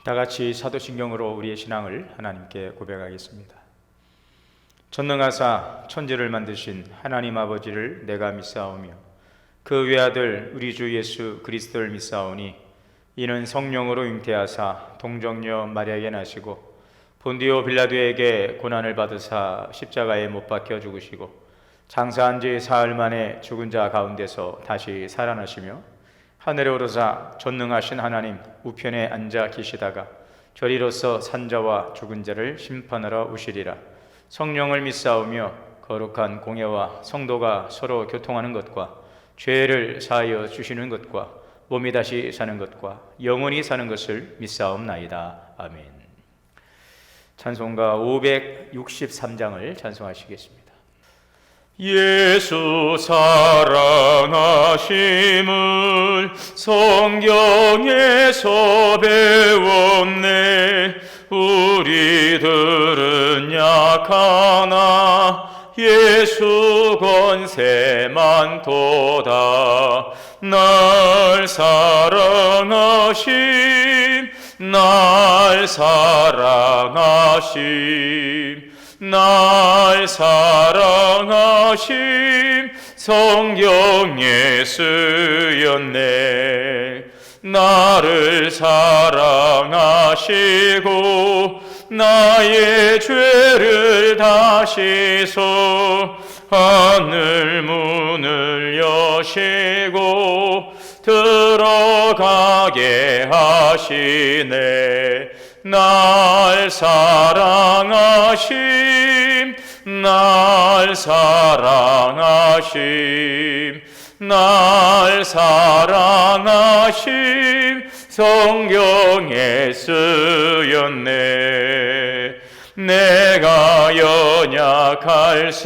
다같이 사도신경으로 우리의 신앙을 하나님께 고백하겠습니다. 전능하사 천지를 만드신 하나님 아버지를 내가 믿사오며 그 외아들 우리 주 예수 그리스도를 믿사오니 이는 성령으로 잉태하사 동정녀 마리아에게 나시고 본디오 빌라도에게 고난을 받으사 십자가에 못 박혀 죽으시고 장사한 지 사흘 만에 죽은 자 가운데서 다시 살아나시며 하늘에 오르사 전능하신 하나님 우편에 앉아 계시다가 저리로서 산자와 죽은 자를 심판하러 오시리라. 성령을 믿사오며 거룩한 공예와 성도가 서로 교통하는 것과 죄를 사하여 주시는 것과 몸이 다시 사는 것과 영원히 사는 것을 믿사옵나이다. 아멘. 찬송가 563장을 찬송하시겠습니다. 예수 사랑하심을 성경에서 배웠네. 우리들은 약하나 예수 권세만 도다. 날 사랑하심 날 사랑하심 날 사랑하심 성경에 쓰였네. 나를 사랑하시고 나의 죄를 다시소 하늘 문을 여시고 들어가게 하시네. 날 사랑하심 날 사랑하심 날 사랑하심 성경에 쓰였네. 내가 연약할수록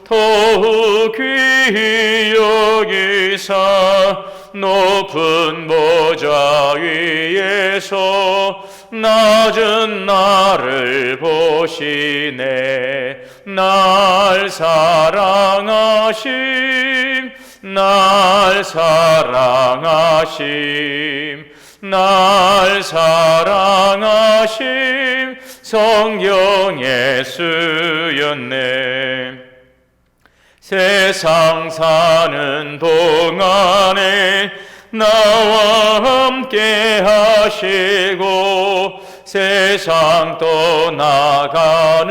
더욱 귀히 여기사 높은 보좌 위에서 낮은 나를 보시네. 날 사랑하심 날 사랑하심 날 사랑하심 성경에 쓰였네. 세상 사는 동안에 나와 함께 하시고 세상 떠나가는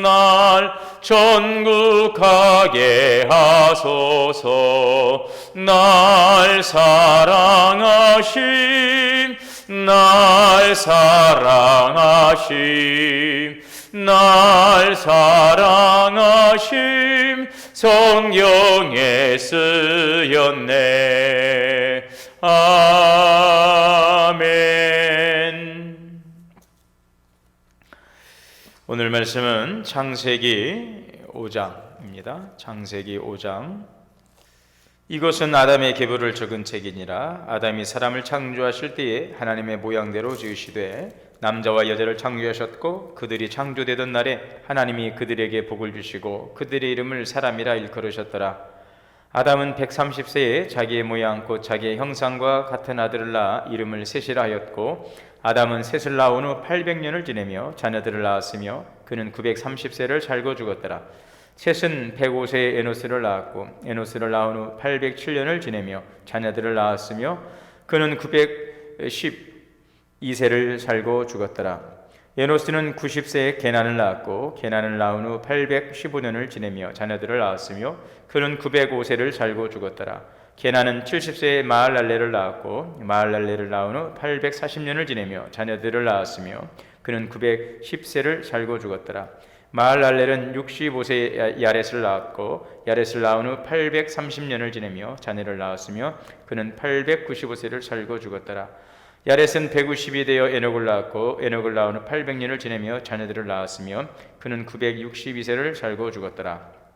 날 천국 가게 하소서. 날 사랑하심 날 사랑하심 날 사랑하심 성경에 쓰였네. 아멘. 오늘 말씀은 창세기 5장입니다. 창세기 5장. 이것은 아담의 계보를 적은 책이니라. 아담이 사람을 창조하실 때에 하나님의 모양대로 지으시되 남자와 여자를 창조하셨고 그들이 창조되던 날에 하나님이 그들에게 복을 주시고 그들의 이름을 사람이라 일컬으셨더라. 아담은 130세에 자기의 모양 곧 자기의 형상과 같은 아들을 낳아 이름을 셋이라 하였고 아담은 셋을 낳은 후 800년을 지내며 자녀들을 낳았으며 그는 930세를 살고 죽었더라. 셋은 105세에 에노스를 낳았고 에노스를 낳은 후 807년을 지내며 자녀들을 낳았으며 그는 912세를 살고 죽었더라. 에노스는 90세에 게난을 낳았고 게난을 낳은 후 815년을 지내며 자녀들을 낳았으며 그는 905세를 살고 죽었더라. 게난은 70세에 마할랄레를 낳았고 마할랄레를 낳은 후 840년을 지내며 자녀들을 낳았으며 그는 910세를 살고 죽었더라. 마할랄렐은 65세에 야렛을 낳았고 야렛을 낳은 후 830년을 지내며 자녀를 낳았으며 그는 895세를 살고 죽었더라. 야렛은 150이 되어 에녹을 낳았고 에녹을 낳은 후 800년을 지내며 자녀들을 낳았으며 그는 962세를 살고 죽었더라.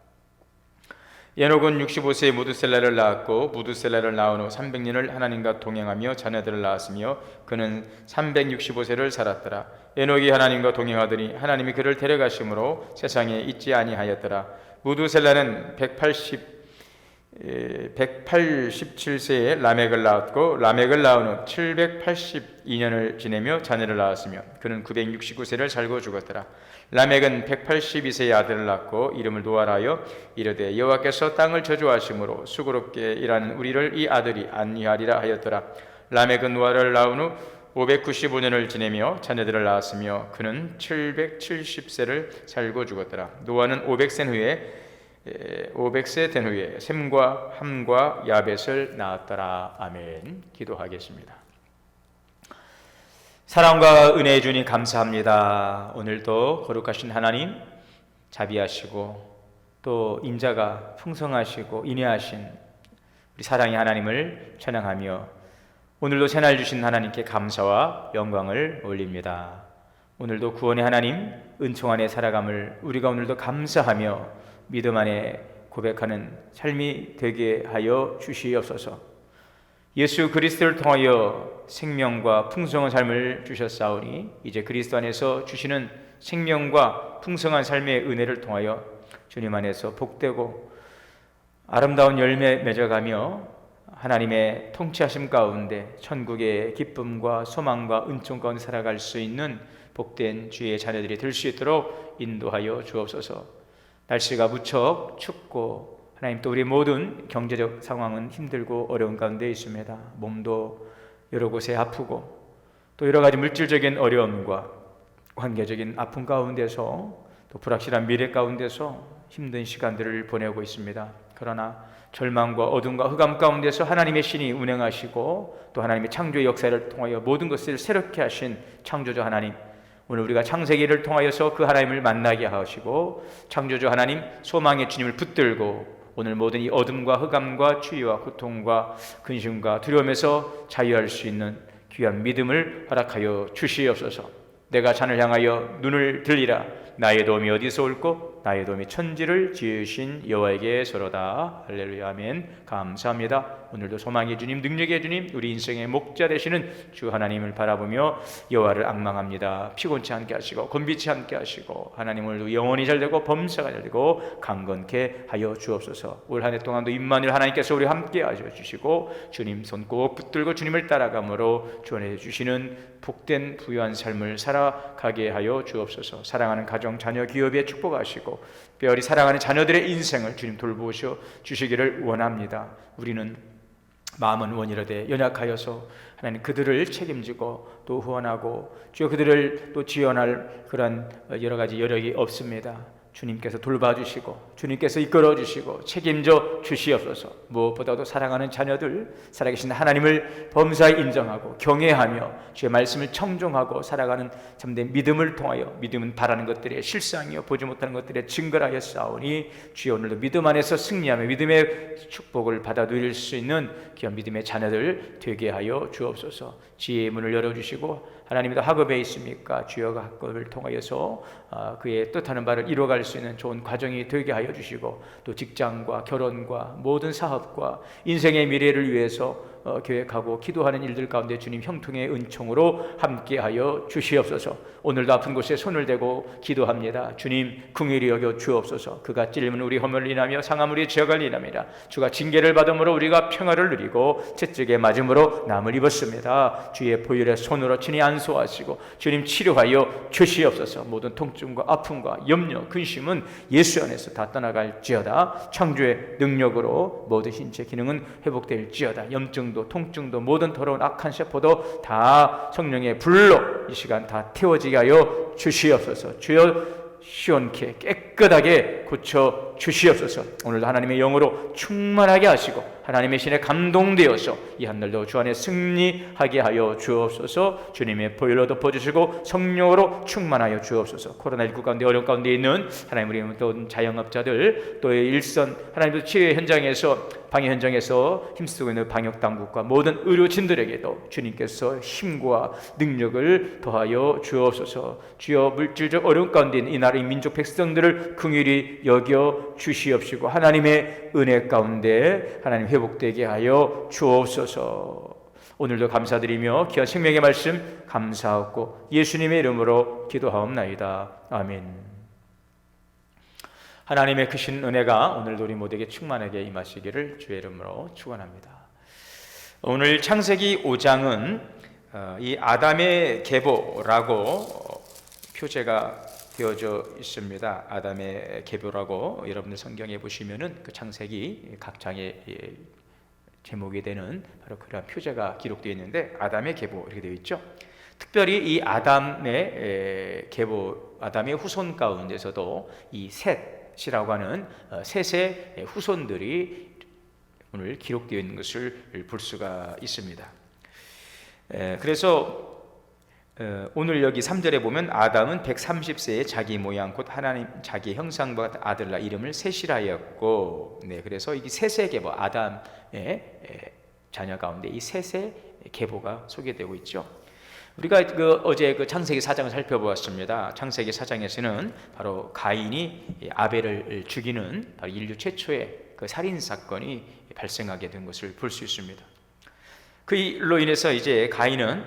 에녹은 65세에 무드셀라를 낳았고 무드셀라를 낳은 후 300년을 하나님과 동행하며 자녀들을 낳았으며 그는 365세를 살았더라. 에녹이 하나님과 동행하더니 하나님이 그를 데려가심으로 세상에 있지 아니하였더라. 무드셀라는 187세에 라멕을 낳았고 라멕을 낳은 후 782년을 지내며 자녀를 낳았으며 그는 969세를 살고 죽었더라. 라멕은 182세의 아들을 낳고 이름을 노아라 하여 이르되 여호와께서 땅을 저주하심으로 수고롭게 일하는 우리를 이 아들이 안위하리라 하였더라. 라멕은 노아를 낳은 후 595년을 지내며 자녀들을 낳았으며 그는 770세를 살고 죽었더라. 노아는 500세 된 후에 셈과 함과 야벳을 낳았더라. 아멘. 기도하겠습니다. 사랑과 은혜의 주님 감사합니다. 오늘도 거룩하신 하나님 자비하시고 또 인자가 풍성하시고 인애하신 우리 사랑의 하나님을 찬양하며 오늘도 새날 주신 하나님께 감사와 영광을 올립니다. 오늘도 구원의 하나님 은총 안에 살아감을 우리가 오늘도 감사하며 믿음 안에 고백하는 삶이 되게 하여 주시옵소서. 예수 그리스도를 통하여 생명과 풍성한 삶을 주셨사오니 이제 그리스도 안에서 주시는 생명과 풍성한 삶의 은혜를 통하여 주님 안에서 복되고 아름다운 열매 맺어가며 하나님의 통치하심 가운데 천국의 기쁨과 소망과 은총 가운데 살아갈 수 있는 복된 주의 자녀들이 될 수 있도록 인도하여 주옵소서. 날씨가 무척 춥고 하나님 또 우리 모든 경제적 상황은 힘들고 어려운 가운데 있습니다. 몸도 여러 곳에 아프고 또 여러 가지 물질적인 어려움과 관계적인 아픔 가운데서 또 불확실한 미래 가운데서 힘든 시간들을 보내고 있습니다. 그러나 절망과 어둠과 흑암 가운데서 하나님의 신이 운행하시고 또 하나님의 창조의 역사를 통하여 모든 것을 새롭게 하신 창조주 하나님, 오늘 우리가 창세기를 통하여서 그 하나님을 만나게 하시고 창조주 하나님 소망의 주님을 붙들고 오늘 모든 이 어둠과 흑암과 추위와 고통과 근심과 두려움에서 자유할 수 있는 귀한 믿음을 허락하여 주시옵소서. 내가 산을 향하여 눈을 들리라. 나의 도움이 어디서 올꼬? 나의 도움이 천지를 지으신 여호와에게서로다. 할렐루야 아멘. 감사합니다. 오늘도 소망의 주님, 능력의 주님, 우리 인생의 목자 되시는 주 하나님을 바라보며 여호와를 앙망합니다. 피곤치 않게 하시고 곤비치 않게 하시고 하나님 오늘도 영혼이 잘되고 범사가 잘되고 강건케 하여 주옵소서. 올 한 해 동안도 임마누엘 하나님께서 우리와 함께 하셔 주시고 주님 손 꼭 붙들고 주님을 따라감으로 주원해 주시는 복된 부유한 삶을 살아가게 하여 주옵소서. 사랑하는 가정, 자녀, 기업에 축복하시고 특별히 사랑하는 자녀들의 인생을 주님 돌보셔 주시기를 원합니다. 우리는 마음은 원이라되 연약하여서 하나님 그들을 책임지고 또 후원하고 주여 그들을 또 지원할 그런 여러 가지 여력이 없습니다. 주님께서 돌봐주시고 주님께서 이끌어주시고 책임져 주시옵소서. 무엇보다도 사랑하는 자녀들, 살아계신 하나님을 범사에 인정하고 경외하며 주의 말씀을 청종하고 살아가는 참된 믿음을 통하여 믿음은 바라는 것들의 실상이요 보지 못하는 것들의 증거하여 싸우니 주여 오늘도 믿음 안에서 승리하며 믿음의 축복을 받아 누릴 수 있는 귀한 믿음의 자녀들 되게 하여 주옵소서. 지혜의 문을 열어주시고 하나님도 학업에 있습니까? 주여 학업을 통하여서 그의 뜻하는 바를 이루어갈 수 있는 좋은 과정이 되게 하여 주시고 또 직장과 결혼과 모든 사업과 인생의 미래를 위해서 계획하고 기도하는 일들 가운데 주님 형통의 은총으로 함께하여 주시옵소서. 오늘도 아픈 곳에 손을 대고 기도합니다. 주님 긍휼히 여겨 주옵소서. 그가 찔림은 우리 허물을 인하며 상함 우리 죄악을 인함이라. 주가 징계를 받음으로 우리가 평화를 누리고 채찍에 맞음으로 남을 입었습니다. 주의 보혈의 손으로 친히 안수하시고 주님 치료하여 주시옵소서. 모든 통증과 아픔과 염려 근심은 예수 안에서 다 떠나갈지어다. 창조의 능력으로 모든 신체 기능은 회복될지어다. 염증 통증도 모든 더러운 악한 세포도 다 성령의 불로 이 시간 다 태워지게 하여 주시옵소서. 주여 시원케 깨끗하게 고쳐 주시옵소서. 오늘도 하나님의 영으로 충만하게 하시고 하나님의 신에 감동되어서 이 한날도 주 안에 승리하게 하여 주옵소서. 주님의 보혈로 덮어주시고 성령으로 충만하여 주옵소서. 코로나19 가운데 어려운 가운데 있는 하나님 우리 또 자영업자들 또 일선 하나님도 치유 현장에서 방역 현장에서 힘쓰고 있는 방역당국과 모든 의료진들에게도 주님께서 힘과 능력을 더하여 주옵소서. 주여 물질적 어려운 가운데 있는 이 나라의 민족 백성들을 긍휼히 여겨 주시옵시고 하나님의 은혜 가운데 하나님 회복되게 하여 주옵소서. 오늘도 감사드리며 귀한 생명의 말씀 감사하고 예수님의 이름으로 기도하옵나이다. 아멘. 하나님의 크신 은혜가 오늘도 우리 모두에게 충만하게 임하시기를 주의 이름으로 축원합니다. 오늘 창세기 5장은 이 아담의 계보라고 표제가 되어져 있습니다. 아담의 계보라고 여러분들 성경에 보시면은 그 창세기 각 장의 제목이 되는 바로 그런 표제가 기록되어 있는데 아담의 계보 이렇게 되어 있죠. 특별히 이 아담의 계보, 아담의 후손 가운데서도 이 셋이라고 하는 셋의 후손들이 오늘 기록되어 있는 것을 볼 수가 있습니다. 그래서 오늘 여기 3절에 보면 아담은 130세에 자기 모양 곧 하나님 자기 형상과 아들 낳아 이름을 셋이라 하였고, 그래서 이 셋의 계보, 아담의 자녀 가운데 이 셋의 계보가 소개되고 있죠. 우리가 어제 창세기 4장을 살펴보았습니다. 창세기 4장에서는 바로 가인이 아벨을 죽이는 바로 인류 최초의 그 살인 사건이 발생하게 된 것을 볼 수 있습니다. 그로 인해서 이제 가인은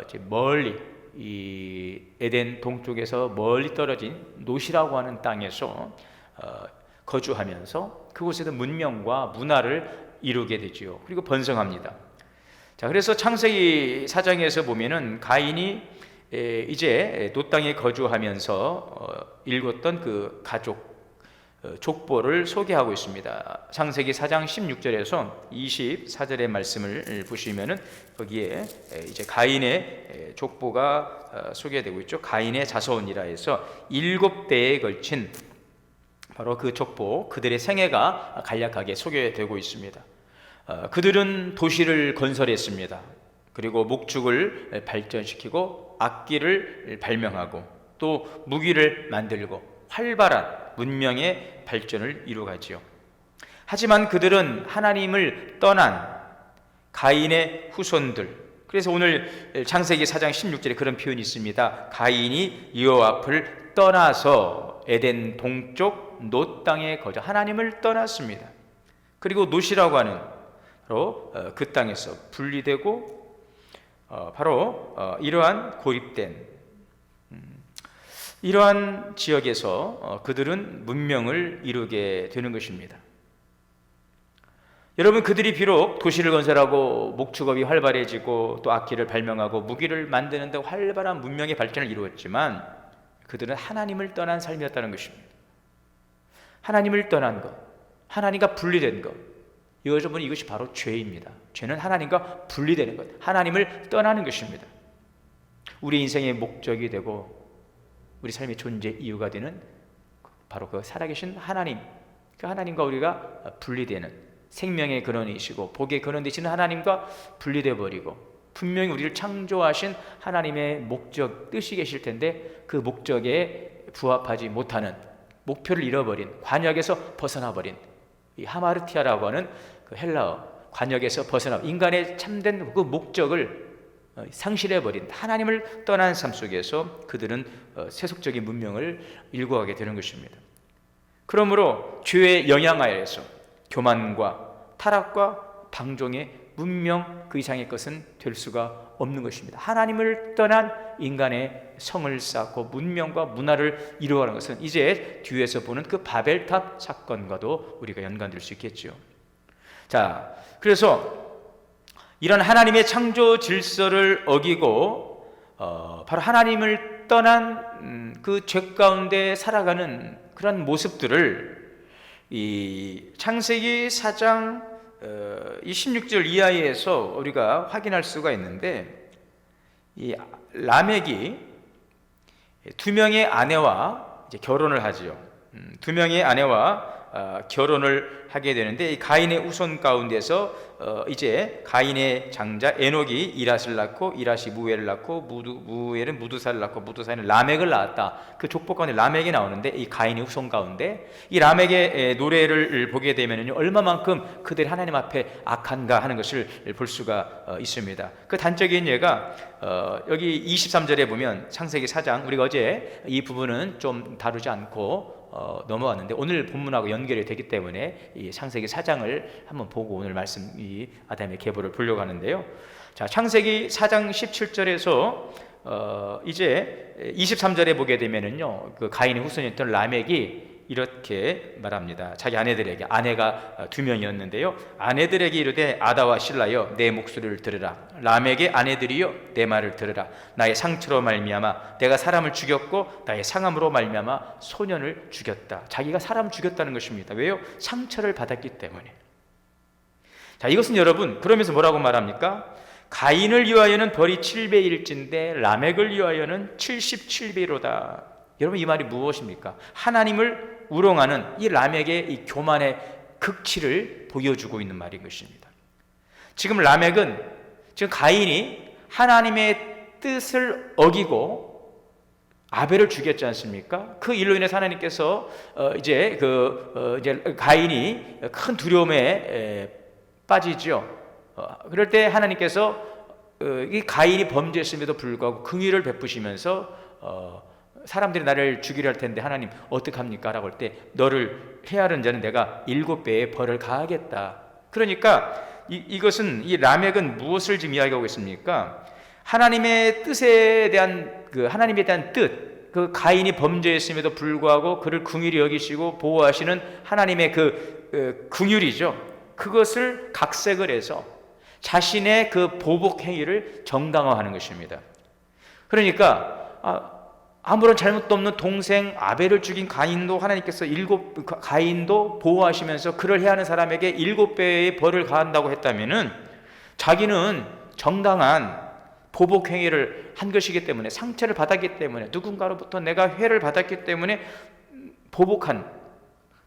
이제 멀리 이 에덴 동쪽에서 멀리 떨어진 노시라고 하는 땅에서 거주하면서 그곳에서 문명과 문화를 이루게 되지요. 그리고 번성합니다. 자, 그래서 창세기 4장에서 보면은 가인이 이제 노 땅에 거주하면서 읽었던 그 가족 족보를 소개하고 있습니다. 창세기 4장 16절에서 24절의 말씀을 보시면은 거기에 이제 가인의 족보가 소개되고 있죠. 가인의 자손이라 해서 7대에 걸친 바로 그 족보, 그들의 생애가 간략하게 소개되고 있습니다. 그들은 도시를 건설했습니다. 그리고 목축을 발전시키고 악기를 발명하고 또 무기를 만들고 활발한 문명의 발전을 이루어가지요. 하지만 그들은 하나님을 떠난 가인의 후손들, 그래서 오늘 창세기 4장 16절에 그런 표현이 있습니다. 가인이 여호와 앞을 떠나서 에덴 동쪽 노 땅에 거저 하나님을 떠났습니다. 그리고 노시라고 하는 바로 그 땅에서 분리되고 바로 이러한 고립된 이러한 지역에서 그들은 문명을 이루게 되는 것입니다. 여러분, 그들이 비록 도시를 건설하고 목축업이 활발해지고 또 악기를 발명하고 무기를 만드는 데 활발한 문명의 발전을 이루었지만 그들은 하나님을 떠난 삶이었다는 것입니다. 하나님을 떠난 것, 하나님과 분리된 것, 여러분, 이것이 바로 죄입니다. 죄는 하나님과 분리되는 것, 하나님을 떠나는 것입니다. 우리 인생의 목적이 되고 우리 삶의 존재 이유가 되는 바로 그 살아계신 하나님, 그 하나님과 우리가 분리되는 생명의 근원이시고 복의 근원 되시는 하나님과 분리되어 버리고 분명히 우리를 창조하신 하나님의 목적, 뜻이 계실 텐데 그 목적에 부합하지 못하는, 목표를 잃어버린, 관역에서 벗어나 버린 이 하마르티아라고 하는 그 헬라어 관역에서 벗어나 인간의 참된 그 목적을 상실해버린 하나님을 떠난 삶 속에서 그들은 세속적인 문명을 일구하게 되는 것입니다. 그러므로 죄의 영향하에서 교만과 타락과 방종의 문명 그 이상의 것은 될 수가 없는 것입니다. 하나님을 떠난 인간의 성을 쌓고 문명과 문화를 이루어가는 것은 이제 뒤에서 보는 그 바벨탑 사건과도 우리가 연관될 수 있겠죠. 자, 그래서 이런 하나님의 창조 질서를 어기고 바로 하나님을 떠난 그 죄 가운데 살아가는 그런 모습들을 이 창세기 4장 이 16절 이하에서 우리가 확인할 수가 있는데, 이 라멕이 두 명의 아내와 이제 결혼을 하지요. 두 명의 아내와 결혼을 하게 되는데, 이 가인의 후손 가운데서 이제 가인의 장자 에녹이 이랏을 낳고 이랏이 무엘을 낳고 무엘은 무두사를 낳고 무두사는 라멕을 낳았다. 그 족보 가운데 라멕이 나오는데 이 가인의 후손 가운데 이 라멕의 노래를 보게 되면요, 얼마만큼 그들이 하나님 앞에 악한가 하는 것을 볼 수가 있습니다. 그 단적인 예가 여기 23절에 보면 창세기 4장, 우리가 어제 이 부분은 좀 다루지 않고 넘어왔는데 오늘 본문하고 연결이 되기 때문에 이 창세기 4장을 한번 보고 오늘 말씀 이 아담의 계보를 보려고 하는데요. 자, 창세기 4장 17절에서 이제 23절에 보게 되면은요, 그 가인의 후손이었던 라멕이 이렇게 말합니다. 자기 아내들에게, 아내가 두 명이었는데요, 아내들에게 이르되 아다와 실라여 내 목소리를 들으라. 람에게 아내들이여 내 말을 들으라. 나의 상처로 말미암아 내가 사람을 죽였고 나의 상함으로 말미암아 소년을 죽였다. 자기가 사람을 죽였다는 것입니다. 왜요? 상처를 받았기 때문에. 자, 이것은 여러분, 그러면서 뭐라고 말합니까? 가인을 위하여는 벌이 7배일진데 라멕을 위하여는 77배로다. 여러분, 이 말이 무엇입니까? 하나님을 우롱하는 이 라멕의 이 교만의 극치를 보여주고 있는 말인 것입니다. 지금 라멕은, 지금 가인이 하나님의 뜻을 어기고 아벨을 죽였지 않습니까? 그 일로 인해서 하나님께서 이제 가인이 큰 두려움에 빠지죠. 그럴 때 하나님께서 이 가인이 범죄했음에도 불구하고 긍휼을 베푸시면서 사람들이 나를 죽이려 할 텐데 하나님 어떡합니까? 라고 할 때 너를 해하는 자는 내가 7배의 벌을 가하겠다. 그러니까 이것은, 이 라멕은 무엇을 지금 이야기하고 있습니까? 하나님의 뜻에 대한 하나님에 대한 뜻, 그 가인이 범죄했음에도 불구하고 그를 긍휼히 여기시고 보호하시는 하나님의 그 긍휼이죠. 그것을 각색을 해서 자신의 그 보복 행위를 정당화하는 것입니다. 그러니까 아무런 잘못도 없는 동생 아벨을 죽인 가인도 하나님께서 가인도 보호하시면서 그를 해하는 사람에게 7배의 벌을 가한다고 했다면은 자기는 정당한 보복 행위를 한 것이기 때문에, 상처를 받았기 때문에, 누군가로부터 내가 회를 받았기 때문에 보복한,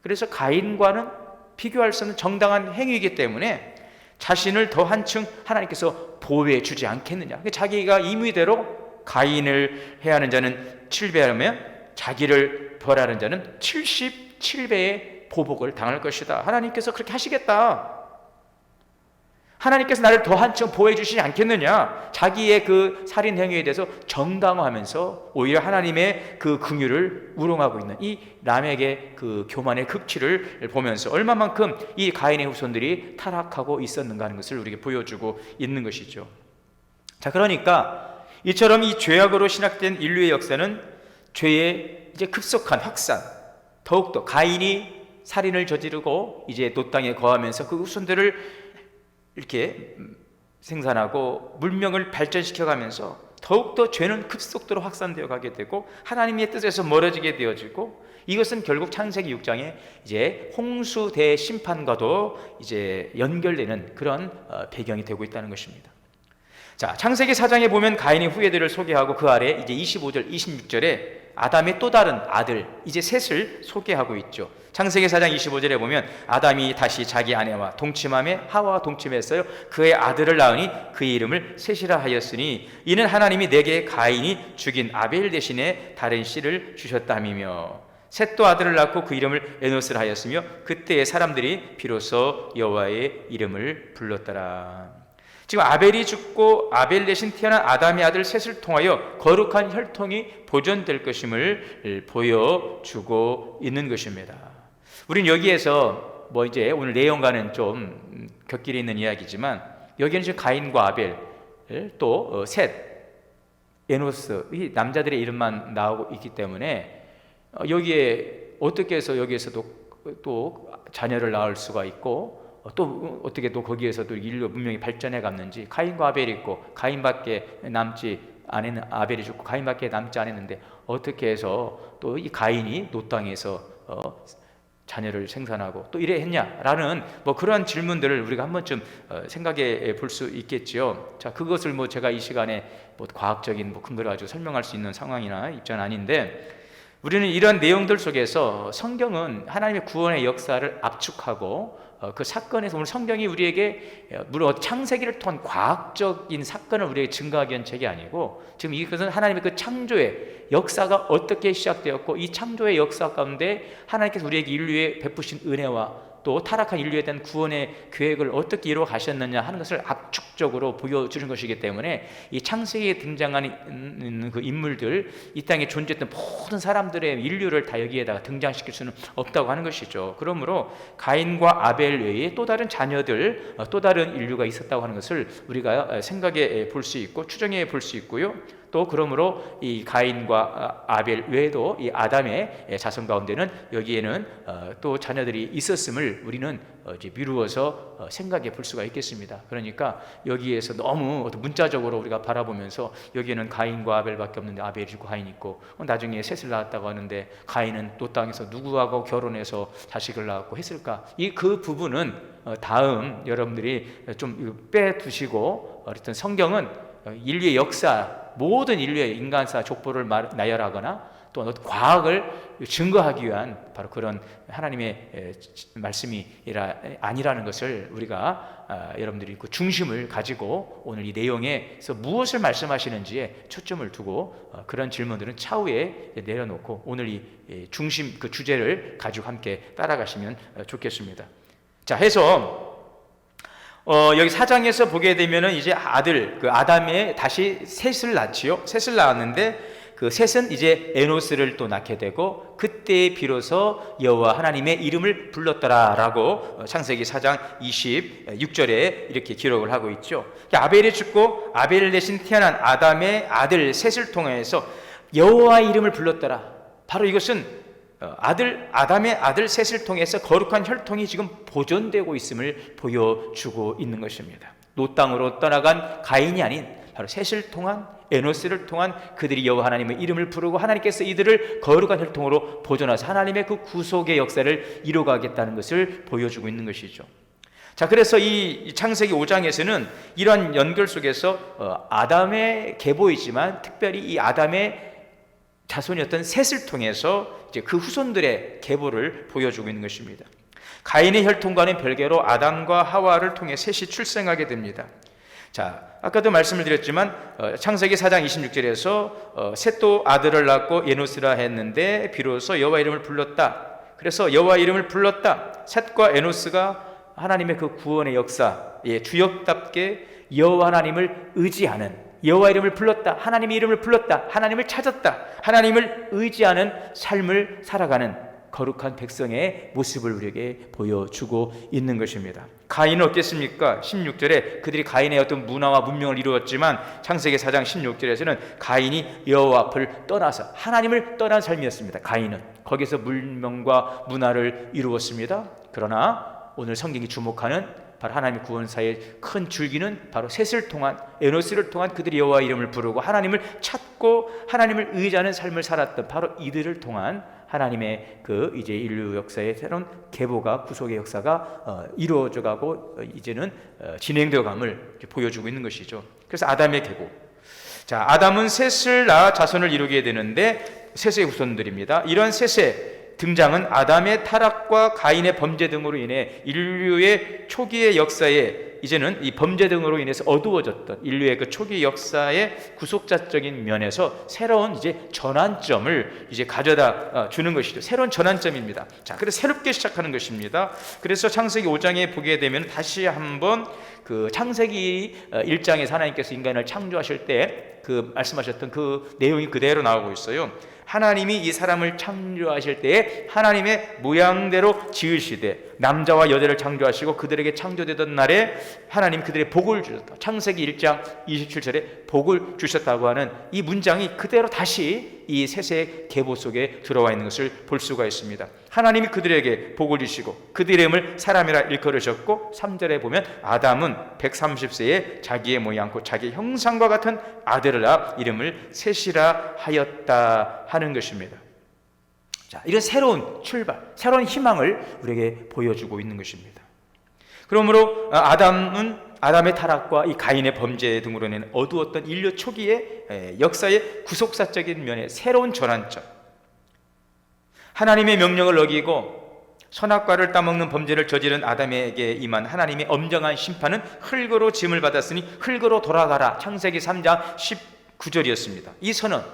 그래서 가인과는 비교할 수 없는 정당한 행위이기 때문에 자신을 더 한층 하나님께서 보호해 주지 않겠느냐. 자기가 임의대로 가인을 해하는 자는 7배하면 자기를 벌하는 자는 77배의 보복을 당할 것이다. 하나님께서 그렇게 하시겠다. 하나님께서 나를 더 한층 보호해 주시지 않겠느냐. 자기의 그 살인 행위에 대해서 정당화하면서 오히려 하나님의 그 긍휼을 우롱하고 있는 이 람에게 그 교만의 극치를 보면서 얼마만큼 이 가인의 후손들이 타락하고 있었는가 하는 것을 우리에게 보여주고 있는 것이죠. 자, 그러니까 이처럼 이 죄악으로 신학된 인류의 역사는 죄의 이제 급속한 확산, 더욱더 가인이 살인을 저지르고 이제 노 땅에 거하면서 그 후손들을 이렇게 생산하고 문명을 발전시켜가면서 더욱더 죄는 급속도로 확산되어 가게 되고 하나님의 뜻에서 멀어지게 되어지고, 이것은 결국 창세기 6장에 이제 홍수 대심판과도 이제 연결되는 그런 배경이 되고 있다는 것입니다. 자, 창세기 4장에 보면 가인의 후예들을 소개하고 그 아래 이제 25절, 26절에 아담의 또 다른 아들, 이제 셋을 소개하고 있죠. 창세기 4장 25절에 보면 아담이 다시 자기 아내와 동침함에 하와와 동침했어요. 그의 아들을 낳으니 그의 이름을 셋이라 하였으니 이는 하나님이 내게 가인이 죽인 아벨 대신에 다른 씨를 주셨담이며, 셋도 아들을 낳고 그 이름을 에노스라 하였으며 그때의 사람들이 비로소 여호와의 이름을 불렀더라. 지금 아벨이 죽고 아벨 대신 태어난 아담의 아들 셋을 통하여 거룩한 혈통이 보존될 것임을 보여주고 있는 것입니다. 우리는 여기에서 이제 오늘 내용과는 좀 곁길이 있는 이야기지만, 여기는 지금 가인과 아벨, 또 셋, 에노스, 이 남자들의 이름만 나오고 있기 때문에 여기에 어떻게 해서 여기에서도 또 자녀를 낳을 수가 있고, 또 어떻게 또 거기에서도 인류 문명이 발전해 갔는지, 가인과 아벨이 있고 가인밖에 남지 않은, 아벨이 죽고 가인밖에 남지 않았는데 어떻게 해서 또 이 가인이 노 땅에서 자녀를 생산하고 또 이래 했냐라는 그러한 질문들을 우리가 한 번쯤 생각해 볼 수 있겠지요. 자, 그것을 제가 이 시간에 과학적인 근거를 가지고 설명할 수 있는 상황이나 입장은 아닌데, 우리는 이런 내용들 속에서 성경은 하나님의 구원의 역사를 압축하고 그 사건에서, 오늘 성경이 우리에게 물론 창세기를 통한 과학적인 사건을 우리에게 증거하기 위한 책이 아니고, 지금 이것은 하나님의 그 창조의 역사가 어떻게 시작되었고 이 창조의 역사 가운데 하나님께서 우리에게 인류에 베푸신 은혜와 또 타락한 인류에 대한 구원의 계획을 어떻게 이루어 가셨느냐 하는 것을 압축 가축적으로 보여주는 것이기 때문에 이 창세기에 등장하는 그 인물들, 이 땅에 존재했던 모든 사람들의 인류를 다 여기에다가 등장시킬 수는 없다고 하는 것이죠. 그러므로 가인과 아벨 외에 또 다른 자녀들, 또 다른 인류가 있었다고 하는 것을 우리가 생각해 볼 수 있고 추정해 볼 수 있고요. 또 그러므로 이 가인과 아벨 외에도 이 아담의 자손 가운데는 여기에는 또 자녀들이 있었음을 우리는 이제 미루어서 생각해 볼 수가 있겠습니다. 그러니까 여기에서 너무 어떤 문자적으로 우리가 바라보면서 여기에는 가인과 아벨밖에 없는데 아벨이 있고 가인이 있고 나중에 셋을 낳았다고 하는데 가인은 또 땅에서 누구하고 결혼해서 자식을 낳았고 했을까? 그 부분은 다음 여러분들이 좀 빼두시고, 어쨌든 성경은 인류의 역사, 모든 인류의 인간사 족보를 나열하거나 또 어떤 과학을 증거하기 위한 바로 그런 하나님의 말씀이 아니라는 것을 우리가 여러분들이 그 중심을 가지고 오늘 이 내용에서 무엇을 말씀하시는지에 초점을 두고 그런 질문들은 차후에 내려놓고 오늘 이 중심 그 주제를 가지고 함께 따라가시면 좋겠습니다. 자, 해서 여기 4장에서 보게 되면은 이제 아들, 그 아담의 다시 셋을 낳지요. 셋을 낳았는데 그 셋은 이제 에노스를 또 낳게 되고 그때 비로소 여호와 하나님의 이름을 불렀더라라고 창세기 4장 26절에 이렇게 기록을 하고 있죠. 아벨이 죽고 아벨 대신 태어난 아담의 아들 셋을 통해서 여호와의 이름을 불렀더라. 바로 이것은 아담의 아들 셋을 통해서 거룩한 혈통이 지금 보존되고 있음을 보여주고 있는 것입니다. 노 땅으로 떠나간 가인이 아닌 바로 셋을 통한 에노스를 통한 그들이 여호와 하나님의 이름을 부르고 하나님께서 이들을 거룩한 혈통으로 보존하셔서 하나님의 그 구속의 역사를 이루어가겠다는 것을 보여주고 있는 것이죠. 자, 그래서 이 창세기 5장에서는 이러한 연결 속에서 아담의 계보이지만 특별히 이 아담의 자손이었던 셋을 통해서 이제 그 후손들의 계보를 보여주고 있는 것입니다. 가인의 혈통과는 별개로 아담과 하와를 통해 셋이 출생하게 됩니다. 자, 아까도 말씀을 드렸지만 창세기 4장 26절에서 셋도 아들을 낳고 에노스라 했는데 비로소 여호와 이름을 불렀다. 그래서 여호와 이름을 불렀다. 셋과 에노스가 하나님의 그 구원의 역사의 주역답게 여호와 하나님을 의지하는, 여호와 이름을 불렀다, 하나님의 이름을 불렀다, 하나님을 찾았다, 하나님을 의지하는 삶을 살아가는 거룩한 백성의 모습을 우리에게 보여주고 있는 것입니다. 가인은 어땠습니까? 16절에 그들이 가인의 어떤 문화와 문명을 이루었지만 창세기 4장 16절에서는 가인이 여호와 앞을 떠나서 하나님을 떠난 삶이었습니다. 가인은 거기서 문명과 문화를 이루었습니다. 그러나 오늘 성경이 주목하는 바로 하나님의 구원사의 큰 줄기는 바로 셋을 통한, 에노스를 통한 그들이 여호와 이름을 부르고 하나님을 찾고 하나님을 의지하는 삶을 살았던 바로 이들을 통한 하나님의 그 이제 인류 역사의 새로운 계보가, 구속의 역사가 이루어져 가고 이제는 진행되어 감을 보여주고 있는 것이죠. 그래서 아담의 계보. 자, 아담은 셋을 낳아 자손을 이루게 되는데 셋의 후손들입니다. 이런 셋의 등장은 아담의 타락과 가인의 범죄 등으로 인해 인류의 초기의 역사에 이제는 이 범죄 등으로 인해서 어두워졌던 인류의 그 초기 역사의 구속자적인 면에서 새로운 이제 전환점을 이제 가져다 주는 것이죠. 새로운 전환점입니다. 자, 그래서 새롭게 시작하는 것입니다. 그래서 창세기 5장에 보게 되면 다시 한번 그 창세기 1장에서 하나님께서 인간을 창조하실 때 그 말씀하셨던 그 내용이 그대로 나오고 있어요. 하나님이 이 사람을 창조하실 때에 하나님의 모양대로 지으시되 남자와 여자를 창조하시고 그들에게 창조되던 날에 하나님 그들의 복을 주셨다. 창세기 1장 27절에 복을 주셨다고 하는 이 문장이 그대로 다시 이 셋의 계보 속에 들어와 있는 것을 볼 수가 있습니다. 하나님이 그들에게 복을 주시고 그들의 이름을 사람이라 일컬으셨고 3절에 보면 아담은 130세에 자기의 모양과 자기 형상과 같은 아들을 낳아 이름을 셋이라 하였다 하는 것입니다. 자, 이런 새로운 출발, 새로운 희망을 우리에게 보여주고 있는 것입니다. 그러므로 아담은 아담의 타락과 이 가인의 범죄 등으로 인해 어두웠던 인류 초기의 역사의 구속사적인 면의 새로운 전환점, 하나님의 명령을 어기고 선악과를 따먹는 범죄를 저지른 아담에게 임한 하나님의 엄정한 심판은 흙으로 짐을 받았으니 흙으로 돌아가라. 창세기 3장 19절이었습니다. 이 선언,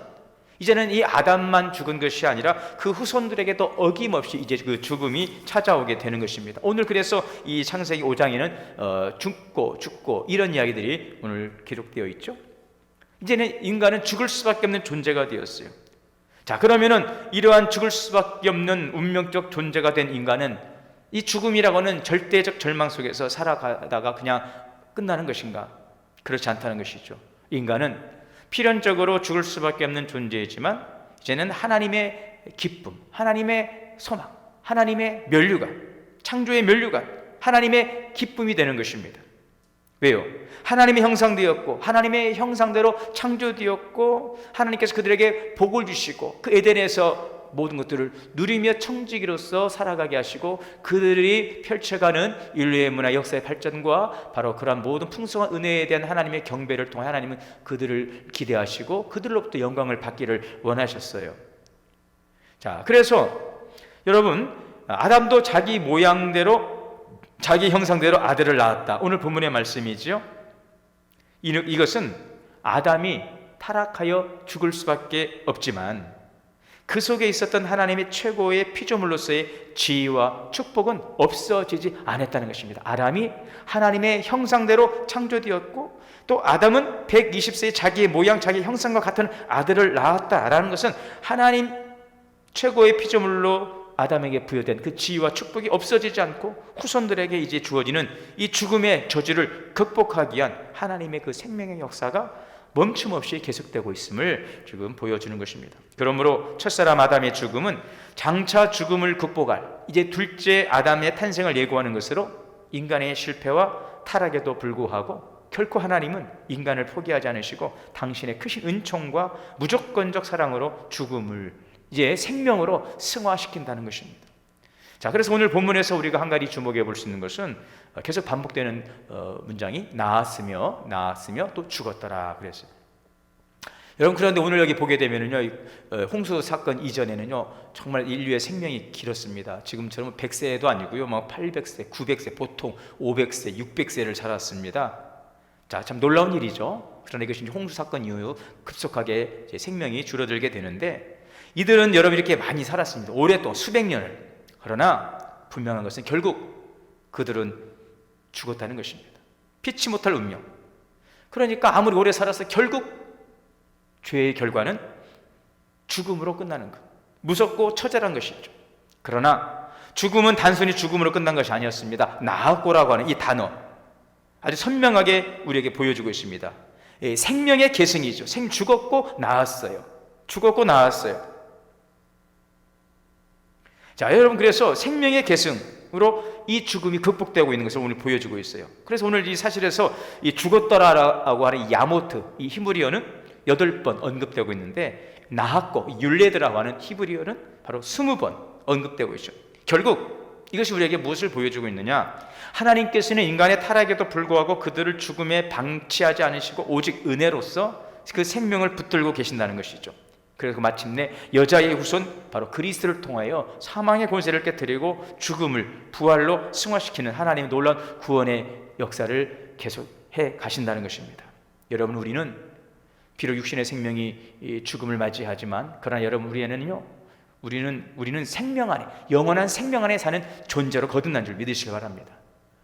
이제는 이 아담만 죽은 것이 아니라 그 후손들에게도 어김없이 이제 그 죽음이 찾아오게 되는 것입니다. 오늘 그래서 이 창세기 5장에는 죽고 이런 이야기들이 오늘 기록되어 있죠. 이제는 인간은 죽을 수밖에 없는 존재가 되었어요. 자, 그러면은 이러한 죽을 수밖에 없는 운명적 존재가 된 인간은 이 죽음이라고는 절대적 절망 속에서 살아가다가 그냥 끝나는 것인가? 그렇지 않다는 것이죠. 인간은 필연적으로 죽을 수밖에 없는 존재이지만 이제는 하나님의 기쁨, 하나님의 소망, 하나님의 면류관, 창조의 면류관, 하나님의 기쁨이 되는 것입니다. 왜요? 하나님의 형상되었고 하나님의 형상대로 창조되었고 하나님께서 그들에게 복을 주시고 그 에덴에서 모든 것들을 누리며 청지기로서 살아가게 하시고 그들이 펼쳐가는 인류의 문화 역사의 발전과 바로 그러한 모든 풍성한 은혜에 대한 하나님의 경배를 통해 하나님은 그들을 기대하시고 그들로부터 영광을 받기를 원하셨어요. 자, 그래서 여러분, 아담도 자기 모양대로 자기 형상대로 아들을 낳았다. 오늘 본문의 말씀이죠. 이것은 아담이 타락하여 죽을 수밖에 없지만 그 속에 있었던 하나님의 최고의 피조물로서의 지위와 축복은 없어지지 않았다는 것입니다. 아담이 하나님의 형상대로 창조되었고 또 아담은 120세에 자기의 모양, 자기 형상과 같은 아들을 낳았다라는 것은 하나님 최고의 피조물로 아담에게 부여된 그 지위와 축복이 없어지지 않고 후손들에게 이제 주어지는 이 죽음의 저주를 극복하기 위한 하나님의 그 생명의 역사가 멈춤없이 계속되고 있음을 지금 보여주는 것입니다. 그러므로 첫사람 아담의 죽음은 장차 죽음을 극복할 이제 둘째 아담의 탄생을 예고하는 것으로 인간의 실패와 타락에도 불구하고 결코 하나님은 인간을 포기하지 않으시고 당신의 크신 은총과 무조건적 사랑으로 죽음을 이제 생명으로 승화시킨다는 것입니다. 자, 그래서 오늘 본문에서 우리가 한 가지 주목해 볼 수 있는 것은 계속 반복되는 문장이 나았으며 또 죽었더라 그랬어요. 여러분, 그런데 오늘 여기 보게 되면은요, 홍수 사건 이전에는요 정말 인류의 생명이 길었습니다. 지금처럼 100세도 아니고요, 막 800세, 900세, 보통 500세, 600세를 살았습니다. 자, 참 놀라운 일이죠. 그러나 이것이 홍수 사건 이후 급속하게 생명이 줄어들게 되는데 이들은 여러분 이렇게 많이 살았습니다. 오랫동안 수백 년을. 그러나 분명한 것은 결국 그들은 죽었다는 것입니다. 피치 못할 운명. 그러니까 아무리 오래 살아서 결국 죄의 결과는 죽음으로 끝나는 것. 무섭고 처절한 것이죠. 그러나 죽음은 단순히 죽음으로 끝난 것이 아니었습니다. 나았고라고 하는 이 단어 아주 선명하게 우리에게 보여주고 있습니다. 생명의 계승이죠. 죽었고 나았어요. 죽었고 나았어요. 자, 여러분, 그래서 생명의 계승으로 이 죽음이 극복되고 있는 것을 오늘 보여주고 있어요. 그래서 오늘 이 사실에서 이 죽었더라라고 하는 야모트, 이 히브리어는 8번 언급되고 있는데 나았고 율레드라고 하는 히브리어는 바로 20번 언급되고 있죠. 결국 이것이 우리에게 무엇을 보여주고 있느냐? 하나님께서는 인간의 타락에도 불구하고 그들을 죽음에 방치하지 않으시고 오직 은혜로서 그 생명을 붙들고 계신다는 것이죠. 그래서 마침내 여자의 후손 바로 그리스도를 통하여 사망의 권세를 깨뜨리고 죽음을 부활로 승화시키는 하나님의 놀라운 구원의 역사를 계속해 가신다는 것입니다. 여러분, 우리는 비록 육신의 생명이 죽음을 맞이하지만 그러나 여러분, 우리는 생명 안에, 영원한 생명 안에 사는 존재로 거듭난 줄 믿으시기 바랍니다.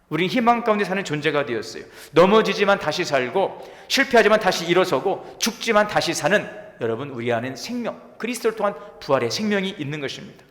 우리는 희망 가운데 사는 존재가 되었어요. 넘어지지만 다시 살고 실패하지만 다시 일어서고 죽지만 다시 사는 여러분, 우리 안엔 생명, 그리스도를 통한 부활의 생명이 있는 것입니다.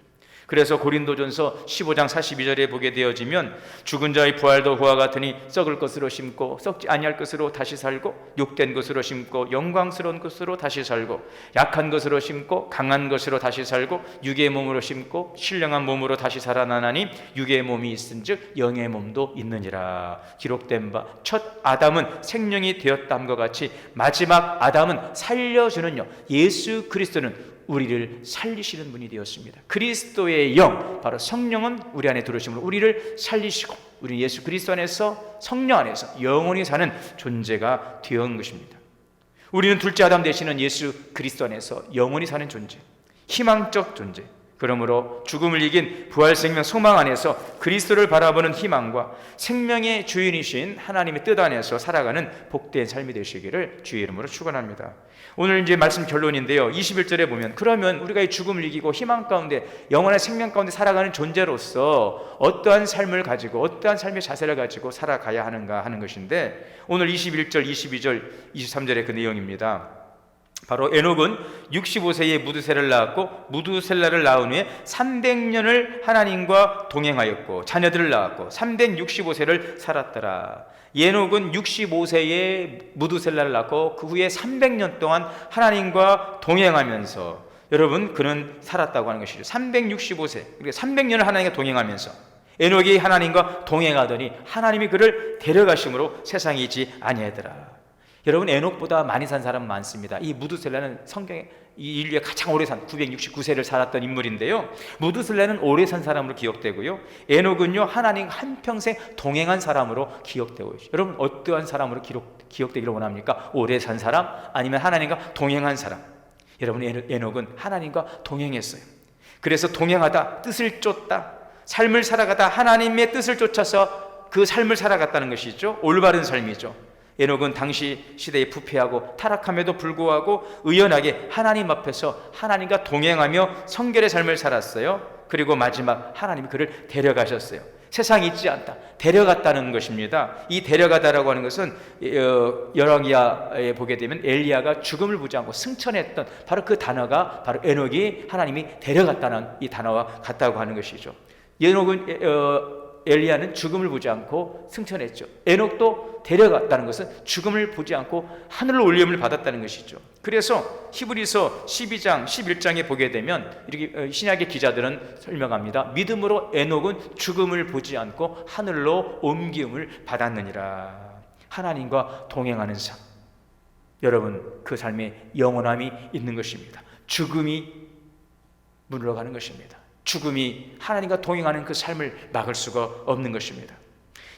그래서 고린도전서 15장 42절에 보게 되어지면 죽은 자의 부활도 그와 같으니 썩을 것으로 심고 썩지 아니할 것으로 다시 살고 욕된 것으로 심고 영광스러운 것으로 다시 살고 약한 것으로 심고 강한 것으로 다시 살고 육의 몸으로 심고 신령한 몸으로 다시 살아나나니 육의 몸이 있은즉 영의 몸도 있느니라. 기록된 바 첫 아담은 생명이 되었다함과 같이 마지막 아담은 살려주는요 예수 그리스도는 우리를 살리시는 분이 되었습니다. 그리스도의 영, 바로 성령은 우리 안에 들어오심으로 우리를 살리시고 우리 예수 그리스도 안에서 성령 안에서 영원히 사는 존재가 되었는 것입니다. 우리는 둘째 아담 되시는 예수 그리스도 안에서 영원히 사는 존재, 희망적 존재, 그러므로 죽음을 이긴 부활 생명 소망 안에서 그리스도를 바라보는 희망과 생명의 주인이신 하나님의 뜻 안에서 살아가는 복된 삶이 되시기를 주의 이름으로 축원합니다. 오늘 이제 말씀 결론인데요. 21절에 보면 그러면 우리가 이 죽음을 이기고 희망 가운데 영원한 생명 가운데 살아가는 존재로서 어떠한 삶을 가지고 어떠한 삶의 자세를 가지고 살아가야 하는가 하는 것인데 오늘 21절, 22절, 23절의 그 내용입니다. 바로 에녹은 65세에 무드셀라를 낳았고 무드셀라를 낳은 후에 300년을 하나님과 동행하였고 자녀들을 낳았고 365세를 살았더라. 에녹은 65세에 무드셀라를 낳고 그 후에 300년 동안 하나님과 동행하면서 여러분 그는 살았다고 하는 것이죠. 365세 그러니까 300년을 하나님과 동행하면서 에녹이 하나님과 동행하더니 하나님이 그를 데려가심으로 세상에 있지 아니하더라. 여러분 에녹보다 많이 산 사람 많습니다. 이 무드셀라는 성경에 이 인류에 가장 오래 산 969세를 살았던 인물인데요. 무드셀라는 오래 산 사람으로 기억되고요. 에녹은요 하나님 한평생 동행한 사람으로 기억되고 있어요. 여러분 어떠한 사람으로 기억되기를 원합니까? 오래 산 사람 아니면 하나님과 동행한 사람? 여러분 에녹은 하나님과 동행했어요. 그래서 동행하다 뜻을 쫓다 삶을 살아가다 하나님의 뜻을 쫓아서 그 삶을 살아갔다는 것이죠. 올바른 삶이죠. 에녹은 당시 시대에 부패하고 타락함에도 불구하고 의연하게 하나님 앞에서 하나님과 동행하며 성결의 삶을 살았어요. 그리고 마지막 하나님이 그를 데려가셨어요. 세상에 있지 않다, 데려갔다는 것입니다. 이 데려가다라고 하는 것은 열왕기하에 보게 되면 엘리야가 죽음을 보지 않고 승천했던 바로 그 단어가 바로 에녹이 하나님이 데려갔다는 이 단어와 같다고 하는 것이죠. 엘리야는 죽음을 보지 않고 승천했죠. 에녹도 데려갔다는 것은 죽음을 보지 않고 하늘로 올림을 받았다는 것이죠. 그래서 히브리서 12장 11장에 보게 되면 이렇게 신약의 기자들은 설명합니다. 믿음으로 에녹은 죽음을 보지 않고 하늘로 옮김을 받았느니라. 하나님과 동행하는 삶, 여러분 그 삶에 영원함이 있는 것입니다. 죽음이 물러가는 것입니다. 죽음이 하나님과 동행하는 그 삶을 막을 수가 없는 것입니다.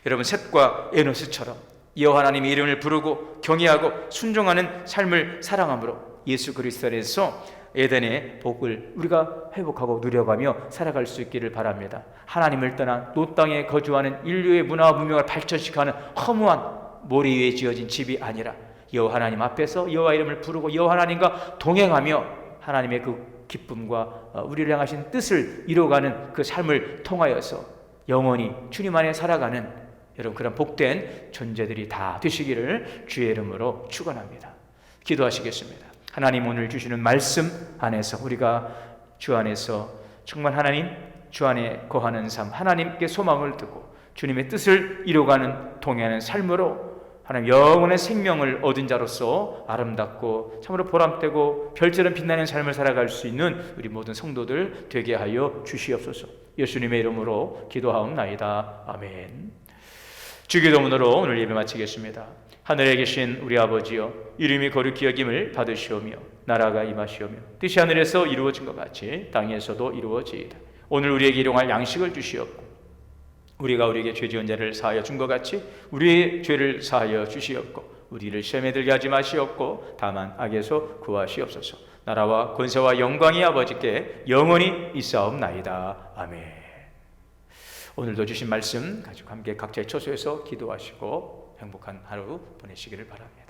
여러분 셋과 에노스처럼 여호와 하나님의 이름을 부르고 경외하고 순종하는 삶을 사랑함으로 예수 그리스도 안에서 에덴의 복을 우리가 회복하고 누려가며 살아갈 수 있기를 바랍니다. 하나님을 떠나 노 땅에 거주하는 인류의 문화와 문명을 발전시켜가는 허무한 모래 위에 지어진 집이 아니라 여호와 하나님 앞에서 여호와 이름을 부르고 여호와 하나님과 동행하며 하나님의 그 기쁨과 우리를 향하신 뜻을 이루어가는 그 삶을 통하여서 영원히 주님 안에 살아가는 여러분 그런 복된 존재들이 다 되시기를 주의 이름으로 축원합니다. 기도하시겠습니다. 하나님 오늘 주시는 말씀 안에서 우리가 주 안에서 정말 하나님 주 안에 거하는 삶, 하나님께 소망을 두고 주님의 뜻을 이루어가는 동행하는 삶으로 하나님 영원의 생명을 얻은 자로서 아름답고 참으로 보람되고 별처럼 빛나는 삶을 살아갈 수 있는 우리 모든 성도들 되게 하여 주시옵소서. 예수님의 이름으로 기도하옵나이다. 아멘. 주기도문으로 오늘 예배 마치겠습니다. 하늘에 계신 우리 아버지여, 이름이 거룩히 여김을 받으시오며 나라가 임하시오며 뜻이 하늘에서 이루어진 것 같이 땅에서도 이루어지이다. 오늘 우리에게 일용할 양식을 주시옵고 우리가 우리에게 죄 지은 자를 사하여 준 것 같이 우리의 죄를 사하여 주시옵고 우리를 시험에 들게 하지 마시옵고 다만 악에서 구하시옵소서. 나라와 권세와 영광이 아버지께 영원히 있사옵나이다. 아멘. 오늘도 주신 말씀 가지고 함께 각자의 처소에서 기도하시고 행복한 하루 보내시기를 바랍니다.